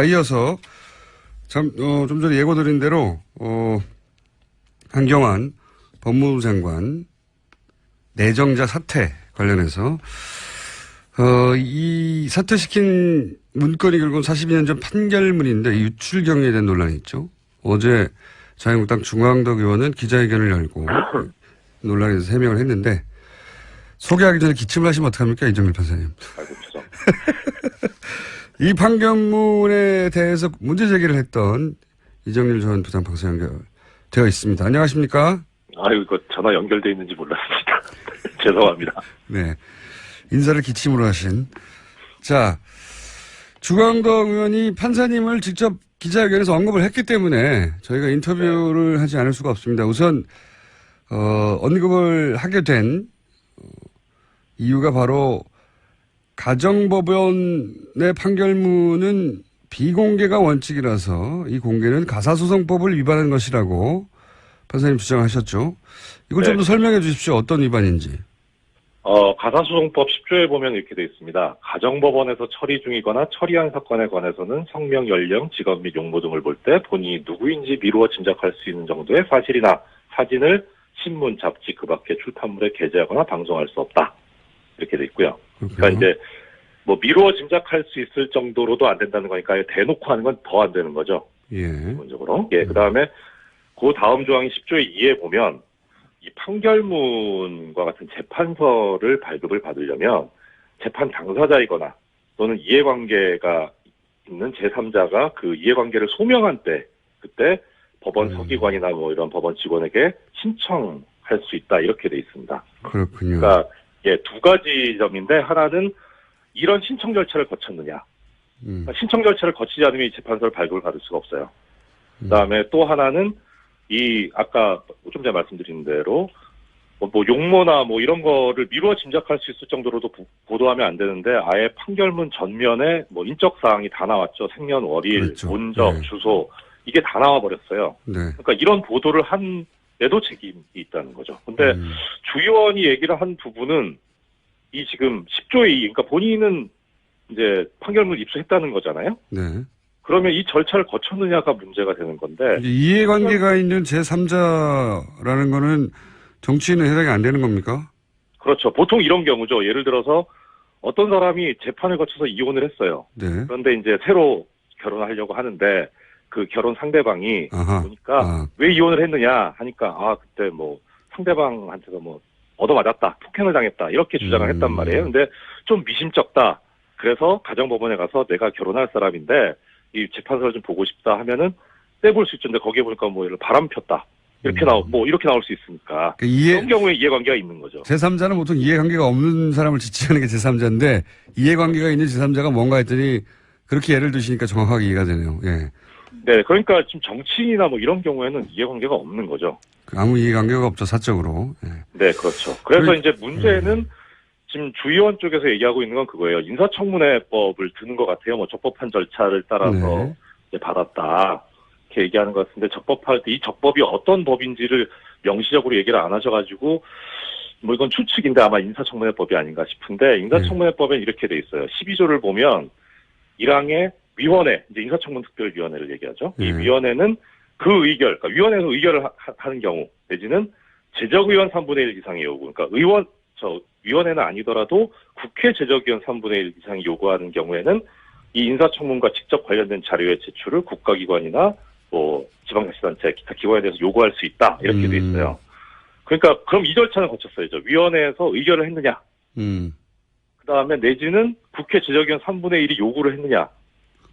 이어서 좀 전에 예고드린 대로 한경환 법무부 장관 내정자 사퇴 관련해서 이 사퇴시킨 문건이 결국은 42년 전 판결문인데 유출 경위에 대한 논란이 있죠. 어제 자유한국당 중앙덕 의원은 기자회견을 열고 논란에 대해서 해명을 했는데 소개하기 전에 기침을 하시면 어떡합니까, 이정일 판사님. 아이고, 죄송. 이 판결문에 대해서 문제 제기를 했던 이정일 전 부장판사 연결되어 있습니다. 안녕하십니까? 아유, 이거 전화 연결돼 있는지 몰랐습니다. 죄송합니다. 네. 인사를 기침으로 하신. 자, 중앙덕 의원이 판사님을 직접 기자회견에서 언급을 했기 때문에 저희가 인터뷰를 하지 않을 수가 없습니다. 우선, 언급을 하게 된 이유가 바로 가정법원의 판결문은 비공개가 원칙이라서 이 공개는 가사소송법을 위반한 것이라고 판사님 주장하셨죠. 이걸 좀 더 설명해 주십시오. 어떤 위반인지. 가사소송법 10조에 보면 이렇게 되어 있습니다. 가정법원에서 처리 중이거나 처리한 사건에 관해서는 성명, 연령, 직업 및 용모 등을 볼 때 본인이 누구인지 미루어 짐작할 수 있는 정도의 사실이나 사진을 신문, 잡지, 그 밖의 출판물에 게재하거나 방송할 수 없다. 이렇게 돼 있고요. 그러니까 이제 뭐 미루어 짐작할 수 있을 정도로도 안 된다는 거니까 대놓고 하는 건 더 안 되는 거죠. 예. 기본적으로. 예. 그다음에 그 다음 조항이 10조의 2에 보면 이 판결문과 같은 재판서를 발급을 받으려면 재판 당사자이거나 또는 이해관계가 있는 제3자가 그 이해관계를 소명한 때 그때 법원 서기관이나 뭐 이런 법원 직원에게 신청할 수 있다 이렇게 돼 있습니다. 그렇군요. 그러니까 예, 두 가지 점인데 하나는 이런 신청 절차를 거쳤느냐. 그러니까 신청 절차를 거치지 않으면 이 재판서를 발급을 받을 수가 없어요. 그다음에 또 하나는 이 아까 좀 전에 말씀드린 대로 뭐 용모나 뭐 이런 거를 미루어 짐작할 수 있을 정도로도 보도하면 안 되는데 아예 판결문 전면에 뭐 인적 사항이 다 나왔죠. 생년월일, 그렇죠. 본적, 네. 주소 이게 다 나와 버렸어요. 네. 그러니까 이런 보도를 한 데도 책임이 있다는 거죠. 근데 주 의원이 얘기를 한 부분은 이 지금 10조의 2, 그러니까 본인은 이제 판결문 입수했다는 거잖아요. 네. 그러면 이 절차를 거쳤느냐가 문제가 되는 건데. 이해관계가 있는 제3자라는 거는 정치인은 해당이 안 되는 겁니까? 그렇죠. 보통 이런 경우죠. 예를 들어서 어떤 사람이 재판을 거쳐서 이혼을 했어요. 네. 그런데 이제 새로 결혼하려고 하는데 그 결혼 상대방이 보니까 왜 이혼을 했느냐 하니까 그때 뭐 상대방한테서 뭐 얻어맞았다, 폭행을 당했다 이렇게 주장을 했단 말이에요. 근데 좀 미심쩍다. 그래서 가정법원에 가서 내가 결혼할 사람인데 이 재판서를 좀 보고 싶다 하면은 떼볼 수 있는데 거기에 보니까 뭐 바람 폈다 이렇게 이렇게 나올 수 있으니까 그런 경우에 이해관계가 있는 거죠. 제3자는 보통 이해관계가 없는 사람을 지칭하는 게 제3자인데 이해관계가 있는 제3자가 뭔가 했더니 그렇게 예를 드시니까 정확하게 이해가 되네요. 예. 네, 그러니까 지금 정치인이나 뭐 이런 경우에는 이해관계가 없는 거죠. 아무 이해관계가 없죠, 사적으로. 예. 네, 그렇죠. 그래서 이제 문제는 지금 주 의원 쪽에서 얘기하고 있는 건 그거예요. 인사청문회법을 드는 것 같아요. 뭐 적법한 절차를 따라서 이제 받았다. 이렇게 얘기하는 것 같은데 적법할 때 이 적법이 어떤 법인지를 명시적으로 얘기를 안 하셔가지고 뭐 이건 추측인데 아마 인사청문회법이 아닌가 싶은데 인사청문회법엔 이렇게 돼 있어요. 12조를 보면 1항에 위원회, 이제 인사청문특별위원회를 얘기하죠. 이 위원회는 그 의결, 그러니까 위원회에서 의결을 하는 경우 내지는 제적의원 3분의 1 이상의 요구, 그러니까 위원회는 아니더라도 국회 제적의원 3분의 1 이상이 요구하는 경우에는 이 인사청문과 직접 관련된 자료의 제출을 국가기관이나 뭐 지방자치단체, 기타 기관에 대해서 요구할 수 있다 이렇게 돼 있어요. 그러니까 그럼 이 절차는 거쳤어야죠. 위원회에서 의결을 했느냐. 그다음에 내지는 국회 제적의원 3분의 1이 요구를 했느냐.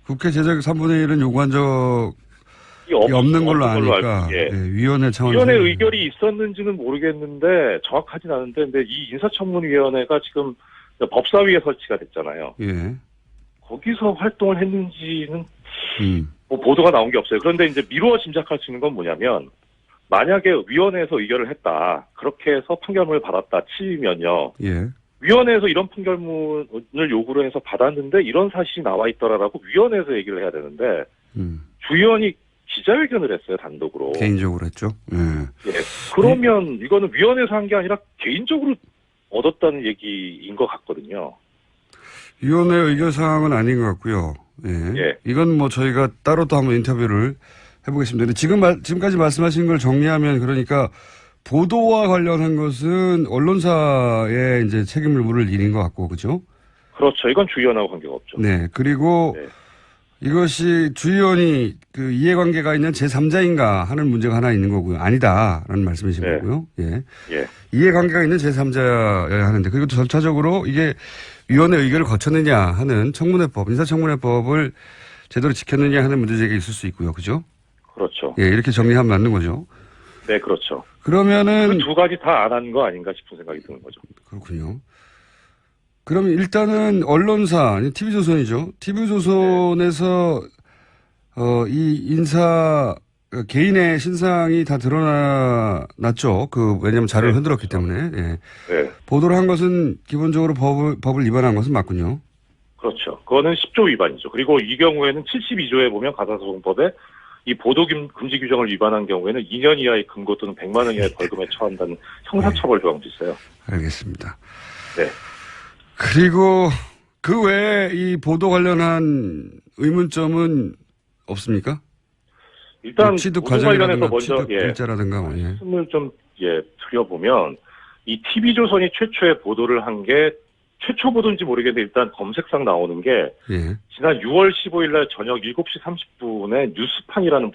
국회 제적 3분의 1은 요구한 적이 없는 걸로 아니까 위원회 차원에서 위원회 의결이 있었는지는 모르겠는데 정확하진 않은데 근데 이 인사청문위원회가 지금 법사위에 설치가 됐잖아요. 예. 거기서 활동을 했는지는 뭐 보도가 나온 게 없어요. 그런데 이제 미루어 짐작할 수 있는 건 뭐냐면 만약에 위원회에서 의결을 했다. 그렇게 해서 판결문을 받았다 치면요. 예. 위원회에서 이런 판결문을 요구를 해서 받았는데 이런 사실이 나와 있더라라고 위원회에서 얘기를 해야 되는데 주 의원이 기자회견을 했어요. 단독으로. 개인적으로 했죠. 예. 그러면 이거는 위원회에서 한 게 아니라 개인적으로 얻었다는 얘기인 것 같거든요. 위원회 의결 사항은 아닌 것 같고요. 예. 예. 이건 뭐 저희가 따로 또 한번 인터뷰를 해보겠습니다. 근데 지금까지 말씀하신 걸 정리하면 그러니까 보도와 관련한 것은 언론사의 이제 책임을 물을 일인 것 같고, 그죠? 그렇죠. 이건 주의원하고 관계가 없죠. 네. 그리고 네. 이것이 주의원이 그 이해관계가 있는 제3자인가 하는 문제가 하나 있는 거고요. 아니다라는 말씀이신 네. 거고요. 예. 예. 이해관계가 있는 제3자여야 하는데 그리고 또 절차적으로 이게 위원회 의결을 거쳤느냐 하는 청문회법, 인사청문회법을 제대로 지켰느냐 하는 문제제기가 있을 수 있고요. 그죠? 그렇죠. 예, 이렇게 정리하면 맞는 거죠. 네, 그렇죠. 그러면은 그 두 가지 다 안 한 거 아닌가 싶은 생각이 드는 거죠. 그렇군요. 그러면 일단은 언론사, TV조선이죠. TV조선에서 이 인사 개인의 신상이 다 드러났죠. 왜냐하면 자료를 네, 흔들었기 그렇죠. 때문에. 예. 네. 보도를 한 것은 기본적으로 법을 위반한 것은 맞군요. 그렇죠. 그거는 10조 위반이죠. 그리고 이 경우에는 72조에 보면 가사소송법에 이 보도 금지 규정을 위반한 경우에는 2년 이하의 금고 또는 100만 원 이하의 벌금에 처한다는 형사처벌 조항도 있어요. 알겠습니다. 네. 그리고 그 외에 이 보도 관련한 의문점은 없습니까? 일단 취득 보도 관련해서 과정이라든가 먼저 취득 일자라든가 뭐, 예. 말씀을 좀 드려보면 이 TV조선이 최초에 보도를 한 게 최초 보도인지 모르겠는데 일단 검색상 나오는 게 예. 지난 6월 15일 날 저녁 7시 30분에 뉴스팡이라는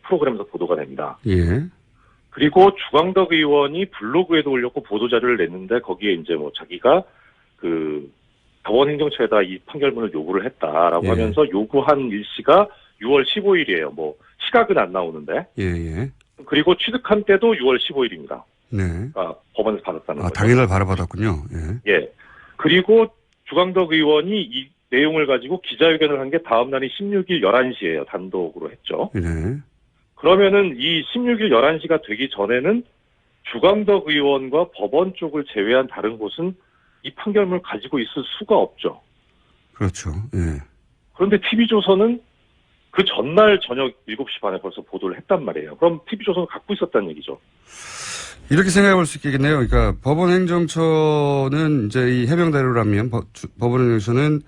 프로그램에서 보도가 됩니다. 예. 그리고 주광덕 의원이 블로그에도 올렸고 보도자료를 냈는데 거기에 이제 뭐 자기가 그 법원행정처에다 이 판결문을 요구를 했다라고 예. 하면서 요구한 일시가 6월 15일이에요. 뭐 시각은 안 나오는데. 예, 예. 그리고 취득한 때도 6월 15일입니다. 네. 그러니까 법원에서 받았다는 거죠. 당일날 바로받았군요. 예. 예. 그리고 주광덕 의원이 이 내용을 가지고 기자회견을 한 게 다음 날이 16일 11시예요. 단독으로 했죠. 네. 그러면은 이 16일 11시가 되기 전에는 주광덕 의원과 법원 쪽을 제외한 다른 곳은 이 판결문을 가지고 있을 수가 없죠. 그렇죠. 예. 그런데 TV조선은 그 전날 저녁 7시 반에 벌써 보도를 했단 말이에요. 그럼 TV조선은 갖고 있었다는 얘기죠. 이렇게 생각해 볼 수 있겠네요. 그러니까 법원행정처는 이제 이 해명대로라면 법원행정처는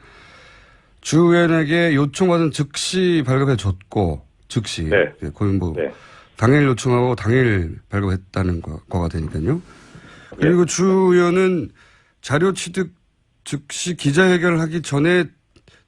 주 의원에게 요청받은 즉시 발급해 줬고 즉시 네. 거의 뭐 네. 당일 요청하고 당일 발급했다는 거가 되니까요. 그리고 네. 주 의원은 자료 취득 즉시 기자회견을 하기 전에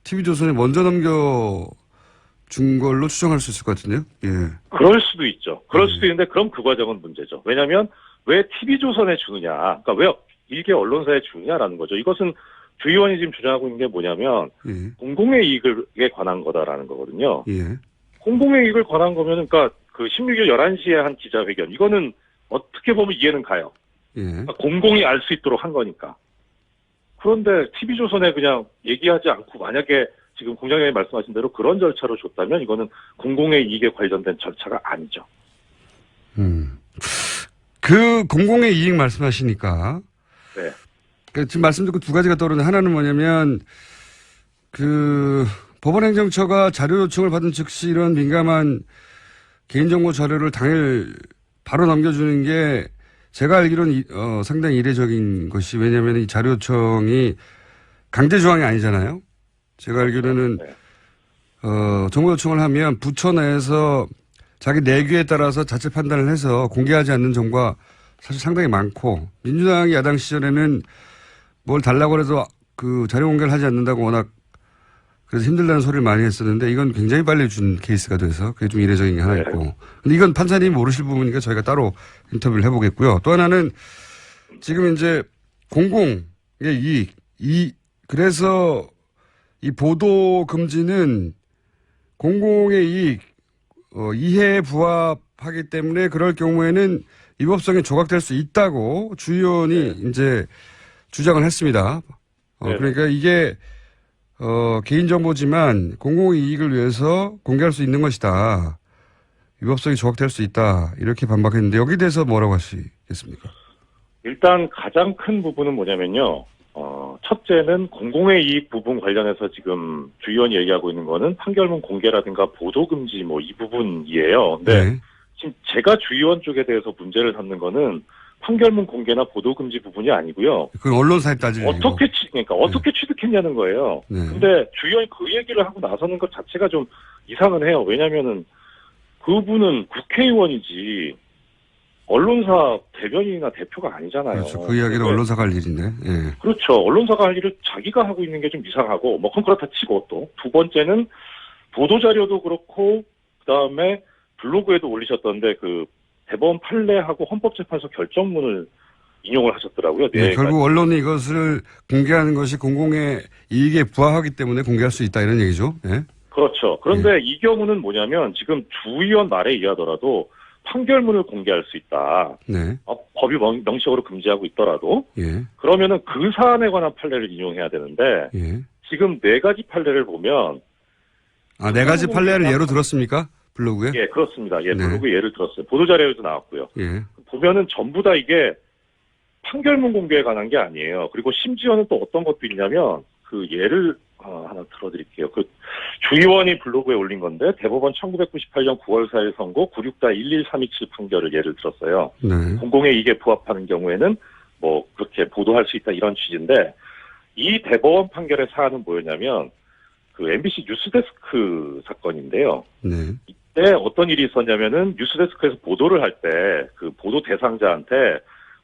TV조선에 먼저 넘겨준 걸로 추정할 수 있을 것 같은데요. 예. 그럴 수도 있죠. 그럴 수도 있는데 그럼 그 과정은 문제죠. 왜냐하면 왜 TV조선에 주느냐. 그러니까 왜 일개 언론사에 주느냐라는 거죠. 이것은 주 의원이 지금 주장하고 있는 게 뭐냐면 예. 공공의 이익에 관한 거다라는 거거든요. 예. 공공의 이익을 관한 거면은 그러니까 그 16일 11시에 한 기자회견 이거는 어떻게 보면 이해는 가요. 예. 그러니까 공공이 알 수 있도록 한 거니까. 그런데 TV조선에 그냥 얘기하지 않고 만약에 지금 공장장님 말씀하신 대로 그런 절차로 줬다면 이거는 공공의 이익에 관련된 절차가 아니죠. 그 공공의 이익 말씀하시니까. 네. 지금 말씀 듣고 두 가지가 떠오르는데 하나는 뭐냐면 법원행정처가 자료 요청을 받은 즉시 이런 민감한 개인정보 자료를 당일 바로 넘겨주는 게 제가 알기로는 상당히 이례적인 것이 왜냐하면 이 자료 요청이 강제 조항이 아니잖아요. 제가 알기로는 네. 정보 요청을 하면 부처 내에서 자기 내규에 따라서 자체 판단을 해서 공개하지 않는 정보가 사실 상당히 많고 민주당이 야당 시절에는 뭘 달라고 해도 그 자료 공개를 하지 않는다고 워낙 그래서 힘들다는 소리를 많이 했었는데 이건 굉장히 빨리 준 케이스가 돼서 그게 좀 이례적인 게 하나 있고. 근데 이건 판사님이 모르실 부분이니까 저희가 따로 인터뷰를 해보겠고요. 또 하나는 지금 이제 공공의 이익, 그래서 이 보도 금지는 공공의 이익, 이해에 부합하기 때문에 그럴 경우에는 위법성이 조각될 수 있다고 주 의원이 이제 주장을 했습니다. 그러니까 이게 개인정보지만 공공의 이익을 위해서 공개할 수 있는 것이다. 위법성이 조각될 수 있다. 이렇게 반박했는데 여기에 대해서 뭐라고 하시겠습니까? 일단 가장 큰 부분은 뭐냐면요. 첫째는 공공의 이익 부분 관련해서 지금 주 의원이 얘기하고 있는 거는 판결문 공개라든가 보도 금지 뭐 이 부분이에요. 근데 네. 지금 제가 주 의원 쪽에 대해서 문제를 삼는 거는 판결문 공개나 보도 금지 부분이 아니고요. 그 언론사에 따질 그러니까 어떻게 취득했냐는 거예요. 네. 근데 주의원이 그 얘기를 하고 나서는 것 자체가 좀 이상은 해요. 왜냐면은 그분은 국회의원이지 언론사 대변인이나 대표가 아니잖아요. 그렇죠. 그 이야기는 언론사가 할 일인데. 예. 그렇죠. 언론사가 할 일을 자기가 하고 있는 게 좀 이상하고, 뭐, 그건 그렇다 치고, 또. 두 번째는, 보도자료도 그렇고, 그 다음에 블로그에도 올리셨던데, 그, 대법원 판례하고 헌법재판소 결정문을 인용을 하셨더라고요. 네, 결국 언론이 이것을 공개하는 것이 공공의 이익에 부합하기 때문에 공개할 수 있다, 이런 얘기죠. 예. 그렇죠. 그런데 이 경우는 뭐냐면, 지금 주 의원 말에 의하더라도, 판결문을 공개할 수 있다. 네. 법이 명시적으로 금지하고 있더라도. 예. 그러면은 그 사안에 관한 판례를 인용해야 되는데, 예. 지금 네 가지 판례를 보면, 네 가지 판례를 예로 들었습니까? 블로그에? 예, 그렇습니다. 예, 네. 블로그에 예를 들었어요. 보도자료에도 나왔고요. 예. 보면은 전부 다 이게 판결문 공개에 관한 게 아니에요. 그리고 심지어는 또 어떤 것도 있냐면, 그 예를, 하나 들어드릴게요. 그 주의원이 블로그에 올린 건데, 대법원 1998년 9월 4일 선고 96-11327 판결을 예를 들었어요. 네. 공공의 이익에 부합하는 경우에는 뭐 그렇게 보도할 수 있다 이런 취지인데, 이 대법원 판결의 사안은 뭐였냐면 그 MBC 뉴스데스크 사건인데요. 네. 이때 어떤 일이 있었냐면은 뉴스데스크에서 보도를 할 때 그 보도 대상자한테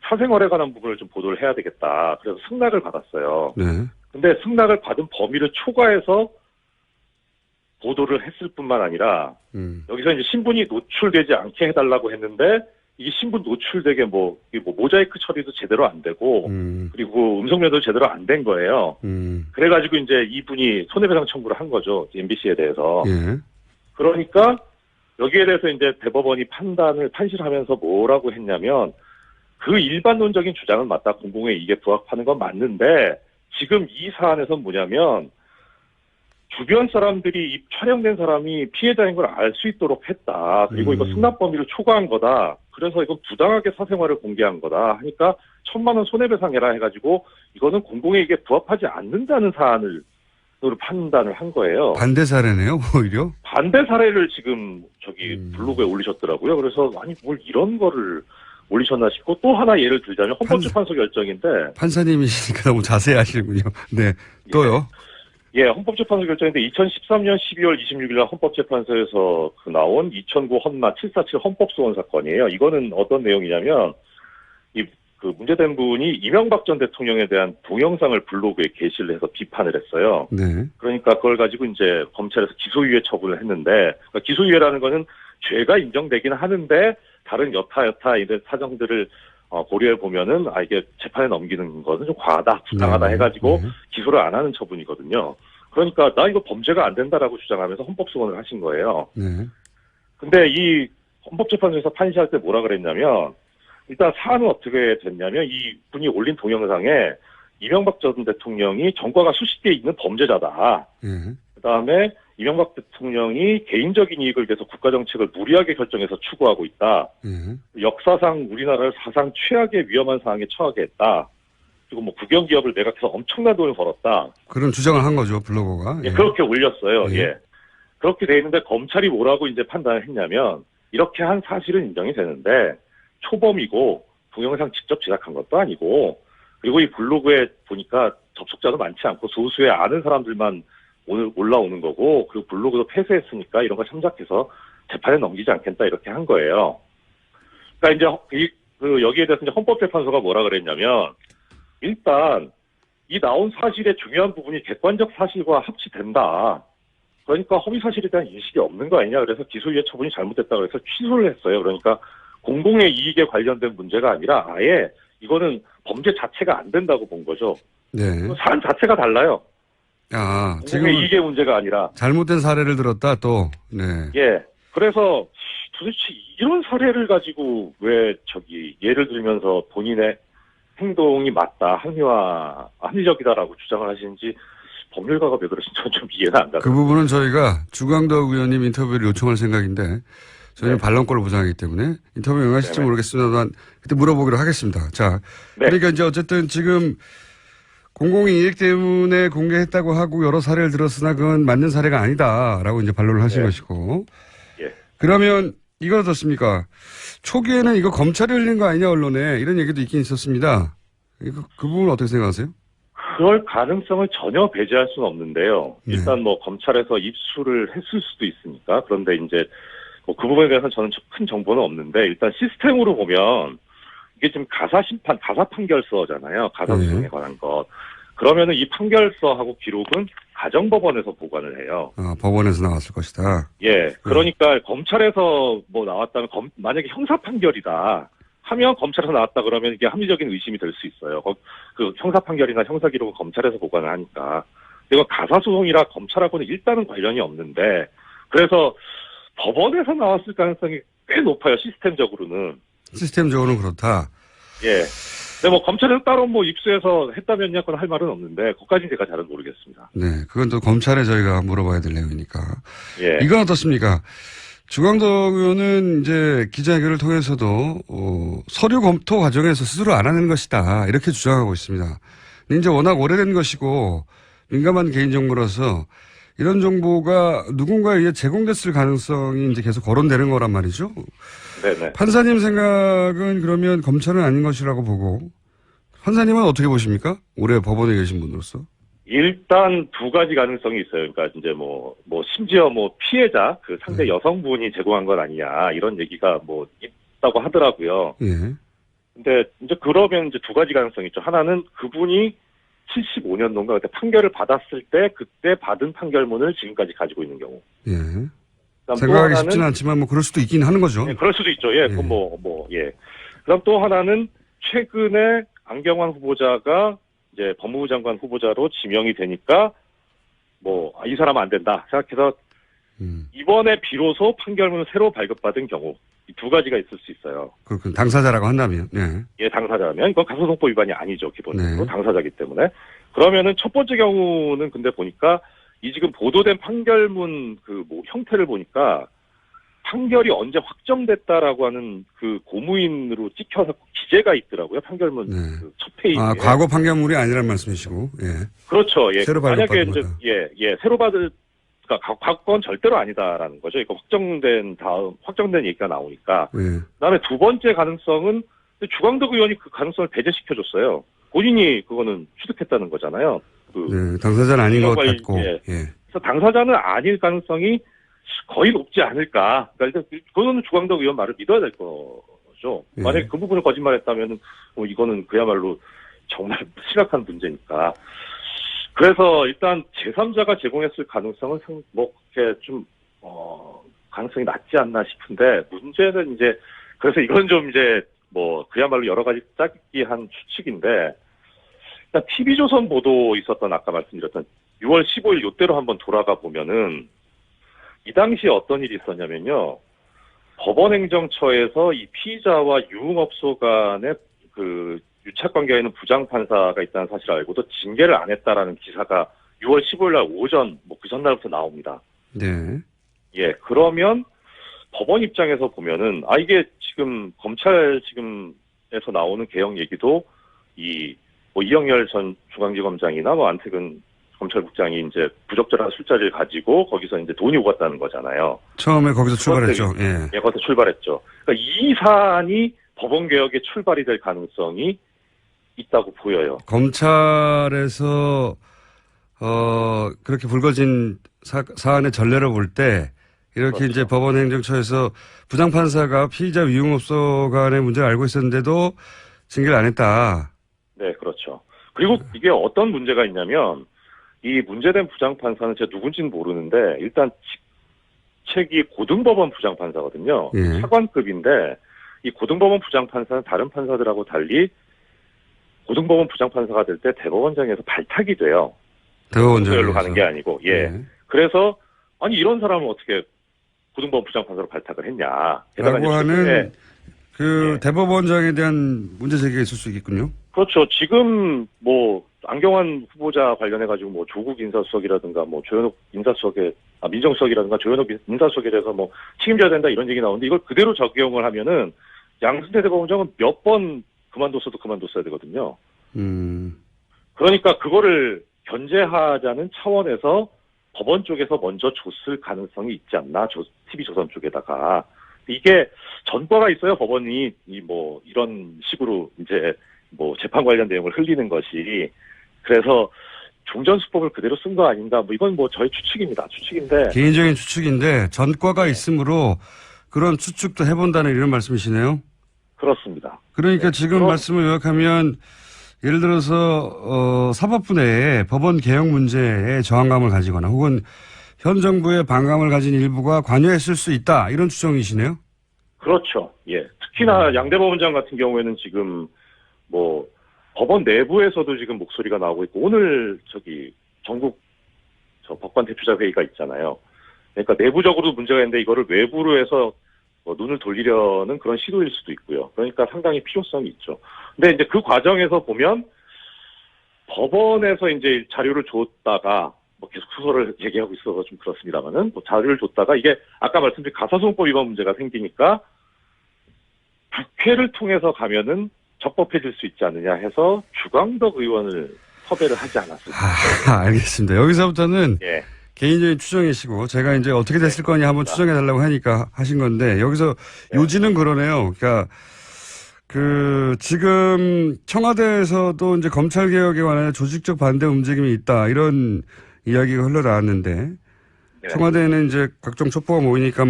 사생활에 관한 부분을 좀 보도를 해야 되겠다. 그래서 승낙을 받았어요. 네. 근데 승낙을 받은 범위를 초과해서 보도를 했을 뿐만 아니라 여기서 이제 신분이 노출되지 않게 해달라고 했는데 이게 신분 노출되게 뭐 모자이크 처리도 제대로 안 되고 그리고 음성면도 제대로 안 된 거예요. 그래가지고 이제 이분이 손해배상 청구를 한 거죠. MBC에 대해서. 예. 그러니까 여기에 대해서 이제 대법원이 판시하면서 뭐라고 했냐면 그 일반론적인 주장은 맞다. 공공의 이익에 부합하는 건 맞는데 지금 이 사안에서는 뭐냐면 주변 사람들이 이 촬영된 사람이 피해자인 걸 알 수 있도록 했다. 그리고 이거 승낙 범위를 초과한 거다. 그래서 이건 부당하게 사생활을 공개한 거다. 하니까 1,000만 원 손해배상해라 해가지고 이거는 공공의 이익에 부합하지 않는다는 사안으로 판단을 한 거예요. 반대 사례네요, 오히려. 반대 사례를 지금 블로그에 올리셨더라고요. 그래서 아니 뭘 이런 거를 올리셨나 싶고 또 하나 예를 들자면 헌법재판소 결정인데 판사님이시니까 너무 자세히 하시는군요. 네. 또요. 예, 헌법재판소 결정인데 2013년 12월 26일 날 헌법재판소에서 나온 2009 헌마 747 헌법소원 사건이에요. 이거는 어떤 내용이냐면 그 문제된 분이 이명박 전 대통령에 대한 동영상을 블로그에 게시를 해서 비판을 했어요. 네. 그러니까 그걸 가지고 이제 검찰에서 기소유예 처분을 했는데 그러니까 기소유예라는 거는 죄가 인정되긴 하는데 다른 여타 이런 사정들을 고려해 보면은 이게 재판에 넘기는 것은 좀 과하다, 부당하다 해가지고 기소를 안 하는 처분이거든요. 그러니까 나 이거 범죄가 안 된다라고 주장하면서 헌법소원을 하신 거예요. 네. 근데 이 헌법재판소에서 판시할 때 뭐라 그랬냐면 일단 사안은 어떻게 됐냐면 이 분이 올린 동영상에 이명박 전 대통령이 전과가 수십 개 있는 범죄자다. 그다음에 이명박 대통령이 개인적인 이익을 위해서 국가정책을 무리하게 결정해서 추구하고 있다. 역사상 우리나라를 사상 최악의 위험한 상황에 처하게 했다. 그리고 뭐 국영기업을 매각해서 엄청난 돈을 벌었다. 그런 주장을 한 거죠, 블로거가. 예, 그렇게 올렸어요. 예. 그렇게 돼 있는데 검찰이 뭐라고 이제 판단을 했냐면 이렇게 한 사실은 인정이 되는데 초범이고 동영상 직접 제작한 것도 아니고 그리고 이 블로그에 보니까 접속자도 많지 않고 소수의 아는 사람들만 오늘 올라오는 거고 그리고 블로그도 폐쇄했으니까 이런 거 참작해서 재판에 넘기지 않겠다 이렇게 한 거예요. 그러니까 이제 여기에 대해서 이제 헌법재판소가 뭐라 그랬냐면 일단 이 나온 사실의 중요한 부분이 객관적 사실과 합치된다. 그러니까 허위 사실에 대한 인식이 없는 거 아니냐. 그래서 기소유예 처분이 잘못됐다 그래서 취소를 했어요. 그러니까 공공의 이익에 관련된 문제가 아니라 아예 이거는 범죄 자체가 안 된다고 본 거죠. 네. 사안 자체가 달라요. 지금 이게 문제가 아니라 잘못된 사례를 들었다 또. 네. 예. 그래서 도대체 이런 사례를 가지고 왜 예를 들면서 본인의 행동이 맞다, 합리적이다라고 주장을 하시는지 법률가가 왜 그러신지 좀 이해가 안 가요. 그 부분은 저희가 주광덕 의원님 인터뷰를 요청할 생각인데 저희는 반론권을 보장하기 때문에 인터뷰 응하실지 모르겠습니다만 그때 물어보기로 하겠습니다. 자, 그러니까 이제 어쨌든 지금 공공의 이익 때문에 공개했다고 하고 여러 사례를 들었으나 그건 맞는 사례가 아니다라고 이제 반론을 하신 것이고. 그러면 이거 어떻습니까? 초기에는 이거 검찰이 흘린 거 아니냐 언론에 이런 얘기도 있긴 있었습니다. 그 부분 어떻게 생각하세요? 그럴 가능성을 전혀 배제할 수는 없는데요. 네. 일단 뭐 검찰에서 입수를 했을 수도 있으니까. 그런데 이제 뭐 그 부분에 대해서는 저는 큰 정보는 없는데 일단 시스템으로 보면 이게 지금 가사 심판, 가사 판결서잖아요. 가사 소송에 관한 것. 그러면은 이 판결서하고 기록은 가정법원에서 보관을 해요. 법원에서 나왔을 것이다. 예. 그러니까 검찰에서 뭐 나왔다면 만약에 형사 판결이다 하면 검찰에서 나왔다 그러면 이게 합리적인 의심이 될 수 있어요. 그 형사 판결이나 형사 기록은 검찰에서 보관을 하니까. 이건 가사 소송이라 검찰하고는 일단은 관련이 없는데 그래서 법원에서 나왔을 가능성이 꽤 높아요. 시스템적으로는. 시스템적으로는 그렇다. 예. 근데 뭐 검찰에서 따로 뭐 입수해서 했다면야 그건 할 말은 없는데 그것까지는 제가 잘은 모르겠습니다. 네, 그건 또 검찰에 저희가 물어봐야 될 내용이니까. 예. 이건 어떻습니까? 주광덕 의원은 이제 기자회견을 통해서도 서류 검토 과정에서 스스로 알아낸 것이다 이렇게 주장하고 있습니다. 근데 이제 워낙 오래된 것이고 민감한 개인정보라서 이런 정보가 누군가에 의해 제공됐을 가능성이 이제 계속 거론되는 거란 말이죠. 네네. 판사님 생각은 그러면 검찰은 아닌 것이라고 보고 판사님은 어떻게 보십니까? 올해 법원에 계신 분으로서. 일단 두 가지 가능성이 있어요. 그러니까 이제 뭐 심지어 뭐 피해자 그 상대 여성분이 제공한 건 아니냐 이런 얘기가 뭐 있다고 하더라고요. 예. 근데 이제 그러면 이제 두 가지 가능성이 있죠. 하나는 그분이 75년도인가 그때 판결을 받았을 때 그때 받은 판결문을 지금까지 가지고 있는 경우. 예. 생각하기 하나는, 쉽지는 않지만 뭐 그럴 수도 있긴 하는 거죠. 예, 그럴 수도 있죠. 예, 예. 그럼 예. 그럼 또 하나는 최근에 안경환 후보자가 이제 법무부 장관 후보자로 지명이 되니까 이 사람은 안 된다 생각해서 이번에 비로소 판결문을 새로 발급받은 경우 이 두 가지가 있을 수 있어요. 그렇군. 당사자라고 한다면. 예. 예, 당사자라면 이건 가소송법 위반이 아니죠. 기본적으로 네. 당사자이기 때문에. 그러면은 첫 번째 경우는 근데 보니까 이 지금 보도된 판결문 형태를 보니까 판결이 언제 확정됐다라고 하는 그 고무인으로 찍혀서 기재가 있더라고요. 판결문 네. 첫 페이지에. 과거 판결물이 아니란 말씀이시고. 예. 그렇죠. 예. 새로 만약에 발급받은 이제 거다. 새로 그러니까 과거는 절대로 아니다라는 거죠. 이거 확정된 얘기가 나오니까. 예. 그다음에 두 번째 가능성은 주광덕 의원이 그 가능성을 배제시켜줬어요. 본인이 그거는 취득했다는 거잖아요. 네, 당사자는 아닌 것 같고. 예. 예. 그래서 당사자는 아닐 가능성이 거의 높지 않을까. 그러니까 일단 그거는 주광덕 의원 말을 믿어야 될 거죠. 예. 만약에 그 부분을 거짓말했다면은 이거는 그야말로 정말 심각한 문제니까. 그래서 일단 제3자가 제공했을 가능성은 그렇게 좀 가능성이 낮지 않나 싶은데 문제는 이제 그래서 이건 좀 이제 그야말로 여러 가지 짜깁기한 추측인데 일단 TV조선 보도 있었던 아까 말씀드렸던 6월 15일 요때로 한번 돌아가 보면은 이 당시에 어떤 일이 있었냐면요. 법원행정처에서 이 피의자와 유흥업소 간의 유착관계에 있는 부장판사가 있다는 사실을 알고도 징계를 안 했다라는 기사가 6월 15일 날 오전, 그 전날부터 나옵니다. 네. 예, 그러면 법원 입장에서 보면은, 이게 지금 검찰 지금에서 나오는 개혁 얘기도 이영렬 전 중앙지검장이나 안태근 검찰국장이 이제 부적절한 술자리를 가지고 거기서 이제 돈이 오갔다는 거잖아요. 처음에 거기서 출발했죠. 예. 예, 거기서 출발했죠. 그러니까 이 사안이 법원 개혁의 출발이 될 가능성이 있다고 보여요. 검찰에서 그렇게 불거진 사안의 전례를 볼 때 이렇게 그렇죠. 이제 법원행정처에서 부장판사가 피의자 유흥업소 간의 문제를 알고 있었는데도 징계를 안 했다. 네, 그렇죠. 그리고 이게 어떤 문제가 있냐면 이 문제된 부장판사는 제가 누군지는 모르는데 일단 직책이 고등법원 부장판사거든요. 예. 차관급인데 이 고등법원 부장판사는 다른 판사들하고 달리 고등법원 부장판사가 될 때 대법원장에서 발탁이 돼요. 대법원장에서. 로 가는 게 아니고. 예. 그래서 이런 사람을 어떻게 고등법원 부장판사로 발탁을 했냐. 라고 하는 예. 대법원장에 대한 문제 제기가 있을 수 있겠군요. 그렇죠. 지금 안경환 후보자 관련해가지고 조국 인사수석이라든가 조현옥 인사수석에 민정수석이라든가 조현옥 인사수석에 대해서 책임져야 된다 이런 얘기 나오는데 이걸 그대로 적용을 하면은 양승태 대법원장은 몇 번 그만뒀어야 되거든요. 그러니까 그거를 견제하자는 차원에서 법원 쪽에서 먼저 줬을 가능성이 있지 않나, TV조선 쪽에다가. 이게 전과가 있어요. 법원이 이런 식으로 이제 재판 관련 내용을 흘리는 것이. 그래서 종전수법을 그대로 쓴 거 아닌가. 이건 저의 추측입니다. 추측인데. 개인적인 추측인데 전과가 있으므로 그런 추측도 해본다는 이런 말씀이시네요. 그렇습니다. 그러니까 지금 말씀을 요약하면 예를 들어서 사법부 내에 법원 개혁 문제에 저항감을 가지거나 혹은 현 정부의 반감을 가진 일부가 관여했을 수 있다. 이런 추정이시네요. 그렇죠. 예. 특히나 양대법원장 같은 경우에는 지금 법원 내부에서도 지금 목소리가 나오고 있고 오늘 전국 법관 대표자 회의가 있잖아요. 그러니까 내부적으로도 문제가 있는데 이거를 외부로 해서 눈을 돌리려는 그런 시도일 수도 있고요. 그러니까 상당히 필요성이 있죠. 근데 이제 그 과정에서 보면 법원에서 이제 자료를 줬다가 계속 수소를 얘기하고 있어서 좀 그렇습니다만은 자료를 줬다가 이게 아까 말씀드린 가사소송법 위반 문제가 생기니까 국회를 통해서 가면은 적법해질 수 있지 않느냐 해서 주광덕 의원을 섭외를 하지 않았습니까? 알겠습니다. 여기서부터는 예. 개인적인 추정이시고 제가 이제 어떻게 됐을 거냐 한번 추정해 달라고 하니까 하신 건데 여기서 요지는 그러네요. 그러니까 지금 청와대에서도 이제 검찰 개혁에 관한 조직적 반대 움직임이 있다 이런 이야기가 흘러나왔는데 청와대는 이제 각종 촉보가 모이니까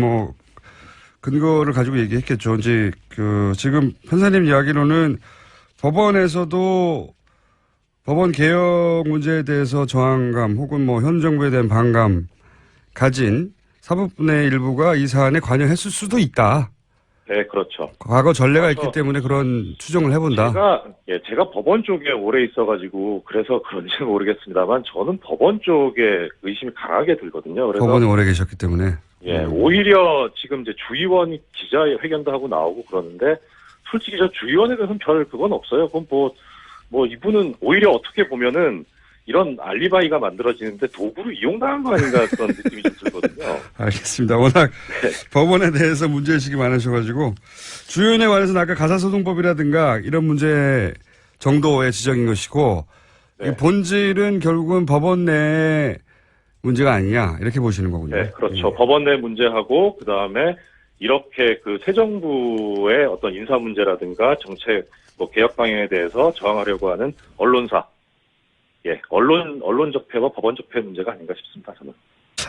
근거를 가지고 얘기했겠죠. 이제 지금 판사님 이야기로는 법원에서도 법원 개혁 문제에 대해서 저항감 혹은 현 정부에 대한 반감 가진 사법부 내 일부가 이 사안에 관여했을 수도 있다. 네, 그렇죠. 과거 전례가 있기 때문에 그런 추정을 해본다. 제가 법원 쪽에 오래 있어가지고 그래서 그런지는 모르겠습니다만 저는 법원 쪽에 의심이 강하게 들거든요. 그래서 법원에 오래 계셨기 때문에. 오히려 지금 이제 주의원이 기자회견도 하고 나오고 그러는데 솔직히 저 주의원에 대해서는 별 그건 없어요. 그건 이분은 오히려 어떻게 보면은 이런 알리바이가 만들어지는데 도구로 이용당한 거 아닌가 그런 느낌이 좀 들거든요. 알겠습니다. 워낙 법원에 대해서 문제의식이 많으셔가지고 주요인에 관해서는 아까 가사소송법이라든가 이런 문제 정도의 지적인 것이고 이 본질은 결국은 법원 내의 문제가 아니냐 이렇게 보시는 거군요. 네, 그렇죠. 법원 내 문제하고 그다음에 이렇게 새 정부의 어떤 인사 문제라든가 정책 개혁 방향에 대해서 저항하려고 하는 언론사. 언론 적폐와 법원 적폐 문제가 아닌가 싶습니다, 저는.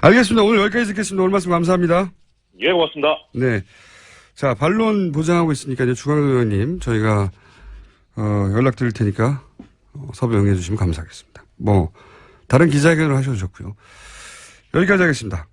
알겠습니다. 오늘 여기까지 듣겠습니다. 오늘 말씀 감사합니다. 예, 고맙습니다. 네. 자, 반론 보장하고 있으니까요. 주광덕 의원님, 저희가, 연락드릴 테니까, 섭외 응해주시면 감사하겠습니다. 다른 기자회견을 하셔도 좋고요. 여기까지 하겠습니다.